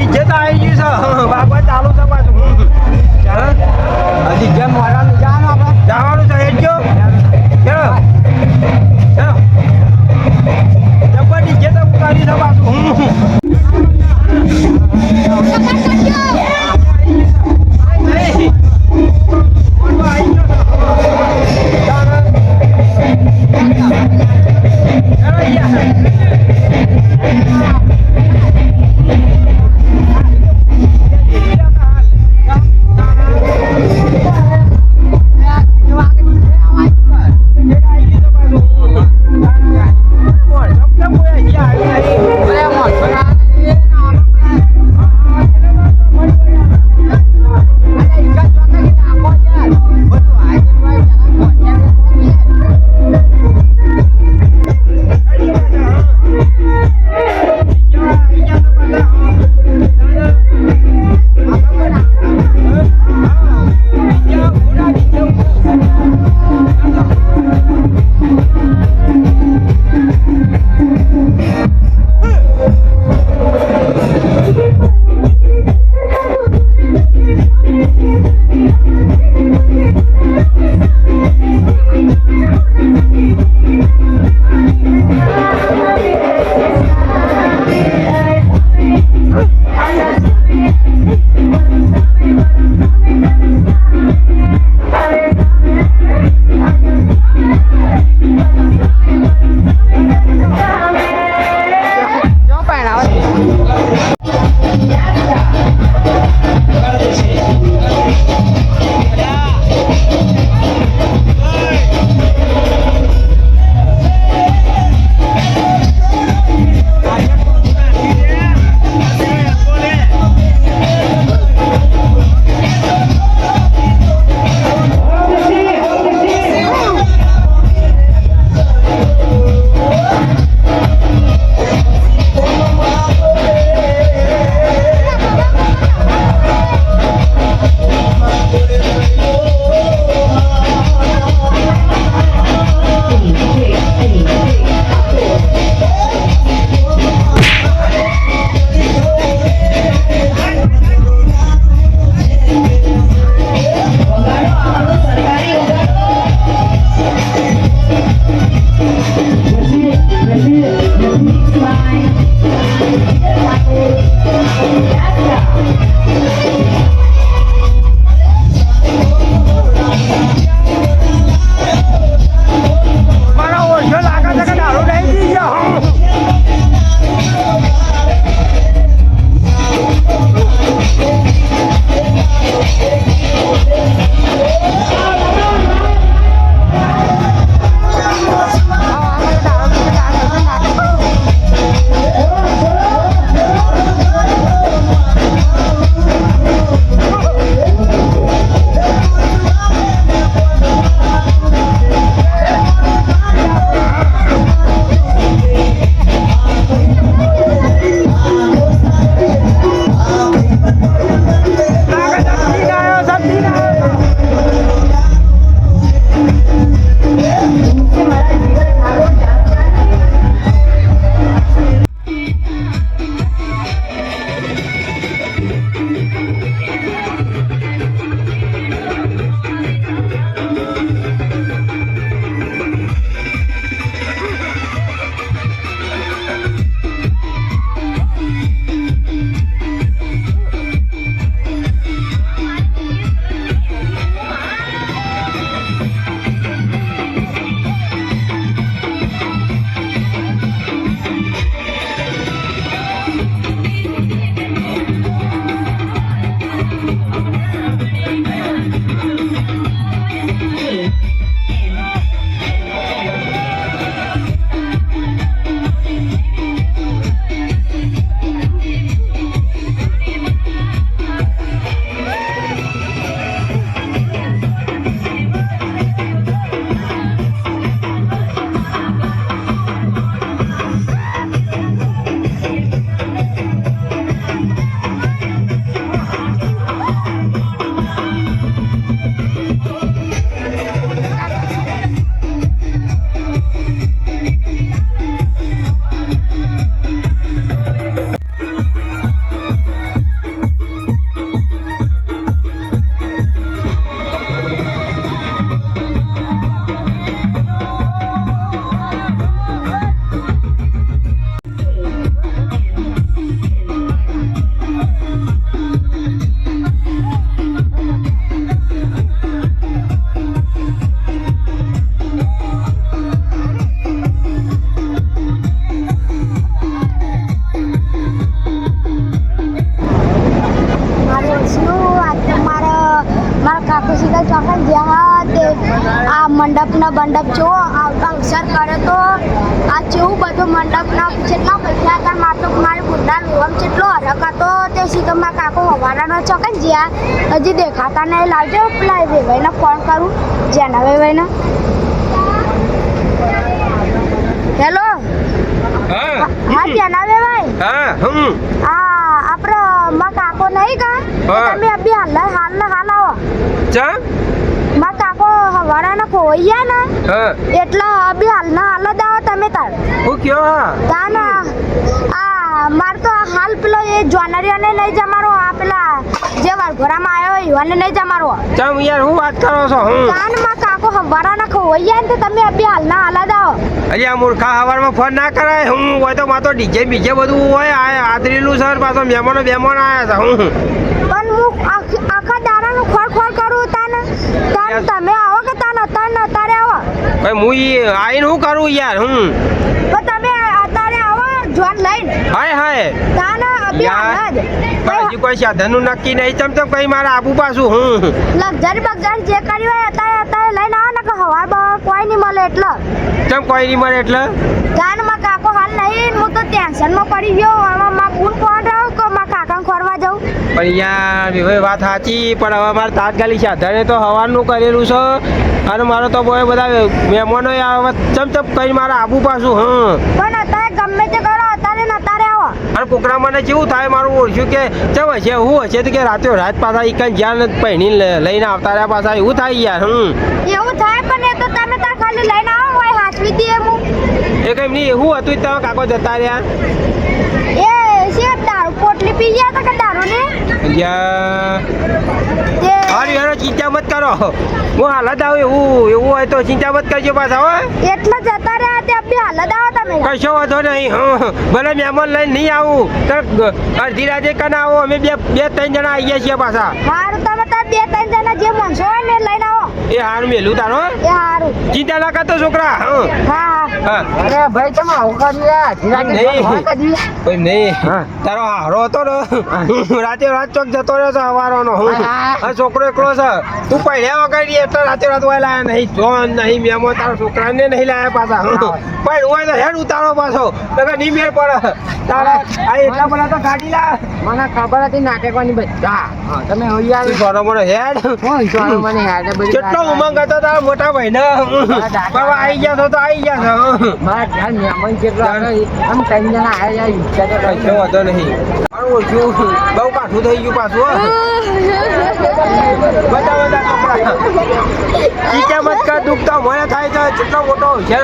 DJ તો આવી ગયું છે બાપા ચાલુ છે પાછું ડીજે મોડા જવાનું છે એ જો ચલો ચલો જબર ડીજે તો ઉતારી છે પાછું મંડપના બંડપ જો અવસર કરે તો આ જેવું બધું મંડપના જેટલા પૈસા હતા મારી બુંડા લોમ જેટલો હરક હતો તે સીધમાં કાકો હવારાનો ચોકન જ્યાં હજી દેખાતા નહીં લાવજો પેલા વેવાઈને ફોન કરું જેના વેવાઈને હેલો હા જેના વેવાઈ હા આપણે માં કાકો નહીં કા તમે અભી હાલ આવો ચા માં કાકો હવારાના ખોઈ ગયા ને એટલે અભી હાલ જ આવો તમે તાર હું કયો તાના આ માર તો હાલ પેલો એ જ્વાનરીઓને નહીં જમારો આ પેલા જે વારઘોરામાં આવ્યો યુવાને નહીં જમારો ચમ યાર હું વાત કરો છો તાન માં કાકો હવારાના ખોઈ ગયા ને તમે અભી હાલ જ આવો અરે આ મૂર્ખા હવારમાં ફોન ના કરાય હું હોય તો માતો ડીજે બીજે બધું હોય આદરેલું સર પાછો મહેમાનો આવ્યા છે હું પણ હું આખા દાડાનું ખોળ કરું તાન તમે આવો કે તારે આવો ભાઈ હું આઈને શું કરું યાર પણ તમે અત્યારે આવો જોન લઈને હાય તાના અભી હાલ જ હજી કોઈ સાધનનું નક્કી નહીં ચમ કઈ મારે આબુ પાછું હું લક્ઝરી બક્ઝરી જે કર્યું હોય અત્યારે લઈને આવો ને કે હવાર કોઈ નહીં મળે એટલે ચમ કોઈ નહીં મળે એટલે ગાનમાં કાકો હાલ નહીં હું તો ટેન્શનમાં પડી ગયો આમાં માં ફોન ફોન રહ્યો કે માં કાકાને ખોરવા જાઉં પણ યાર હવે વાત સાચી પણ હવે મારે તાત્કાલિક સાધને તો હવારનું કરેલું છે અને મારો તો બહુ બધા મહેમાનો આવે ચમ કઈ મારે આબુ પાછું પણ અત્યારે ગમે તે કરો અત્યારે ને અત્યારે આવો અને છોકરામાં જેવું થાય મારું ઓળખ્યું કે ચમ હશે હું હશે તો કે રાત પાછા એક જ્યાં પહેણી લઈને આવતા રહ્યા પાછા એવું થાય યાર એવું થાય પણ એ તો તમે તાર ખાલી લઈને આવો હોય હાથવી દે હું એ કઈ નહીં એવું હતું તમે કાકો જતા રહ્યા એ છે દારૂ પોટલી પી ગયા હતા કે દારૂ ને હારી હેરો ચિંતા મત કરો હું હાલત આવું એવું હોય તો ચિંતા મત કરજો પાછા હો એટલે જતા રહ્યા તે અભી હાલત આવો તમે કશો વાંધો નહીં ભલે મહેમાન લઈને નહીં આવું તો અડધી રાતે કને આવો અમે બે ત્રણ જણા આવી ગયા છીએ પાછા હારું તમે તાર બે ત્રણ જણા જે માણસો હોય ને લઈને આવો એ હારું મેલું તારો એ હારું ચિંતા ના કરતો છોકરા હા અરે ભાઈ તમે આવું નહીં તારો હારો હતો ને રાતે રાત ચોક જતો રહ્યો છે હવારોનો છોકરો એકલો છે તું પહેર્યા વગર એટલે રાતે રાત હોય લાયા નહીં જોન નહીં મેમો તારા છોકરાને નહીં લાયા પાછા પણ હોય તો હેડ ઉતારો પાછો તો નહીં મેળ પડે તારા આ એટલા બધા તો ગાડી લા મને ખબર હતી નાટકવાની બધા તમે સોનો મોનો હેડ મને યાદ કેટલો ઉમંગ હતો તારા મોટા ભાઈ ને આવી ગયા છો તો આવી ગયા છો મારા ઘર મહેમાન જેટલો આમ ત્રણ જણા આવ્યા કશો વાંધો નહીં બહુ કાઠું થઈ ગયું પાછું બધા કપડા ચીચા મત કર દુખતા મને થાય છે કેટલો મોટો છે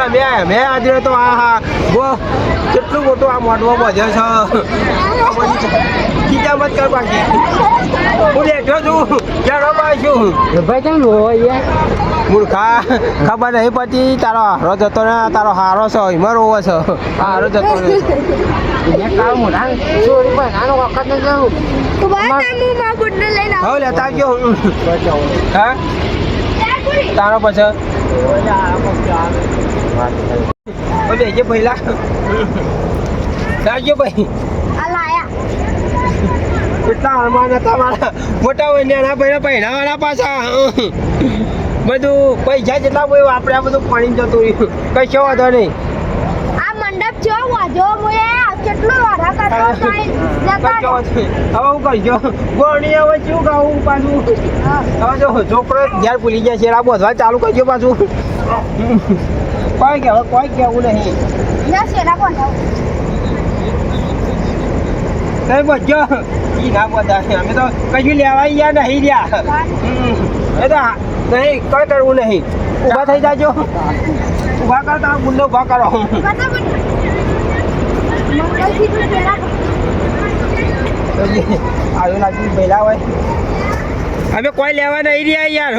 મેં આજે તો હા કેટલું મોટું આ મોઢમાં બધે છે ચીચા મત કર બાકી હું બેઠો છું ક્યારે પાછું ભાઈ કેમ હોય મૂર્ખા ખબર નહીં પડતી તારો હારો જતો ને તારો હારો છે હિમર હોવો છે હારો જતો ને કાળ મોઢા ચોરી પણ આનો વખત ન જવું તું વાત આમુ માં ગુડને લઈને આવો હવે લેતા ગયો હા તારો પછી ઓલે જે પહેલા લાગ્યો ભાઈ આ લાયા કેટલા અરમાન હતા મારા મોટા હોય નાના ભાઈ પહેણાવાના પાછા બધું પૈસા જેટલા હોય આપણે બધું પાણી જતું રહ્યું કશો વાંધો નહીં આ મંડપ જો વાજો મોએ કેટલું વારા કરતો જતા હવે હું કરજો ગોણી હવે શું ગાવું પાછું હવે જો છોકરો ઘેર ભૂલી ગયા છે આ બોધવા ચાલુ કરજો પાછું કોઈ કેવું નહીં ના શેરા કોણ તમે બધો ઈ ના બધા અમે તો કશું લેવા ગયા નહીં રહ્યા એ તો નહીં કઈ કરવું નહીં ઊભા થઈ જાજો ઊભા કરતા ગુંડો ઊભા કરો આવ્યું લાગ્યું પહેલા હોય અમે કોઈ લેવા નહીં રહ્યા યાર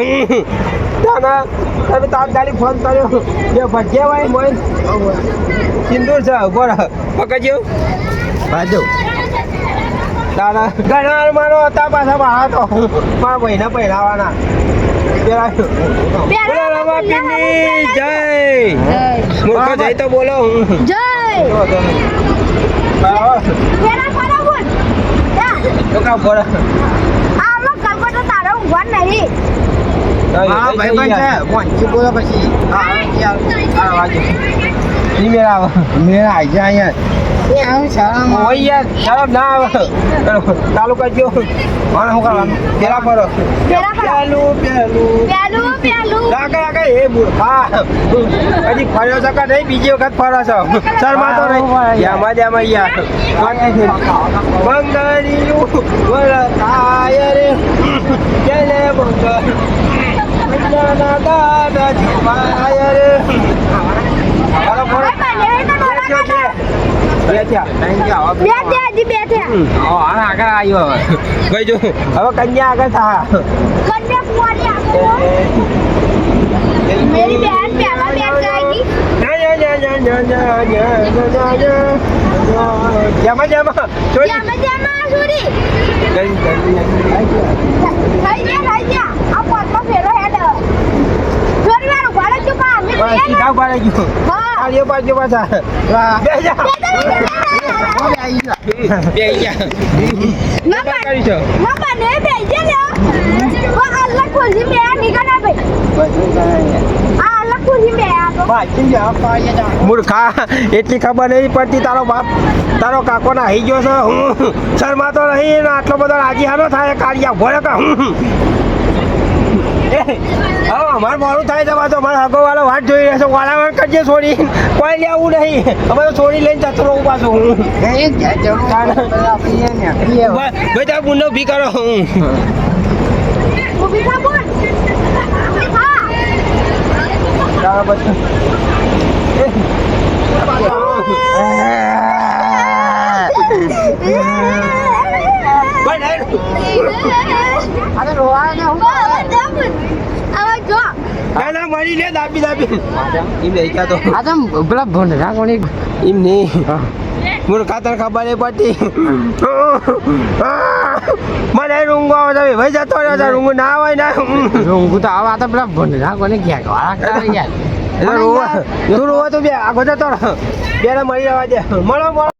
તમે તાત્કાલિક ફોન કર્યો જે ભજ્યા હોય મોય સિંદૂર છે ઉભો પકડજો બાજુ તારા ઘણા મારો હતા પાછા બહાર તો મારા ભાઈને પહેરાવાના જય મૂર્ખો જય તો બોલો જય તો કા બોલો આમાં ગરબા તો તારો ઊંઘવા નહીં હા ભાઈબંધ છે પહોંચી બોલો પછી હા યાર વાજો ઈ મેળા આવે મેરા આઈ જા અહીંયા એ આવ શરમ ઓય યાર શરમ ના આવે ચાલુ કરજો મારે શું કરવાનું પેલા ફરો પેલા ફરો. પેલું પેલું પેલું આગળ આગળ એ મૂર્ખા હજી ફર્યો છે કે નહીં બીજી વખત ફરો છો શરમાતો નહીં યામાં જામાં યાર બંગડીયું વળતાય રે કેલે બંગડીના દાદા જીવાય રે હાલો ફરો બે થયા બે થયા હજી બે થયા આગળ આવ્યો ભાઈ જો હવે કન્યા આગળ થા કન્યા કુંવારી આપો मेरी बहन पहला बैठ जाएगी જામાં જામાં जामा जामा सुरी થઈ ગયા આ પોટમાં ફેરો હેડ થોડી વાર ઉભા રહેજો કા અમે સીધા ઉભા રહી ગયું હા આ બાજુ પાછા બે જા બે જા કરી છો ના બને બેજે લે ઓ અલ્લાહ ખુશી મે નિકળ ના ભાઈ આ અલ્લાહ ખુશી મે આ તો મૂર્ખા એટલી ખબર નહીં પડતી તારો બાપ તારો કાકો ના હઈ ગયો છે હું શરમાતો નહીં ને આટલો બધો રાજી હાનો થાય કાળિયા ભોળે કા હવે અમારે મોડું થાય છે પાછો અમારે હગો વાળો વાટ જોઈ રહ્યો છે વાળામાં કરજે છોડી કોઈ લેવું નહીં અમે તો છોડી લઈને જતો રહું પાછું હું ભાઈ ત્યાં ગુંડો ભી કરો હું ઊભી થા બોલ હા તારા પછી અરે રોવાય ને હું ના ના મળી લે દાબી દાબી એમ નહીં ક્યાં તો આ તો પેલા ભોંડરા કોની એમ નહીં મૂર્ખા તને ખબર નહીં પડતી મને રૂંગો આવે છે ભાઈ જતો રહ્યો છે રૂંગો ના હોય ના રોંગુ તો આવા તો પેલા ભોંડરા કોને ગયા વાળા કરે યાર તું રોવા તો બે આગો જતો રહો બે મળી રહેવા દે મળો મળો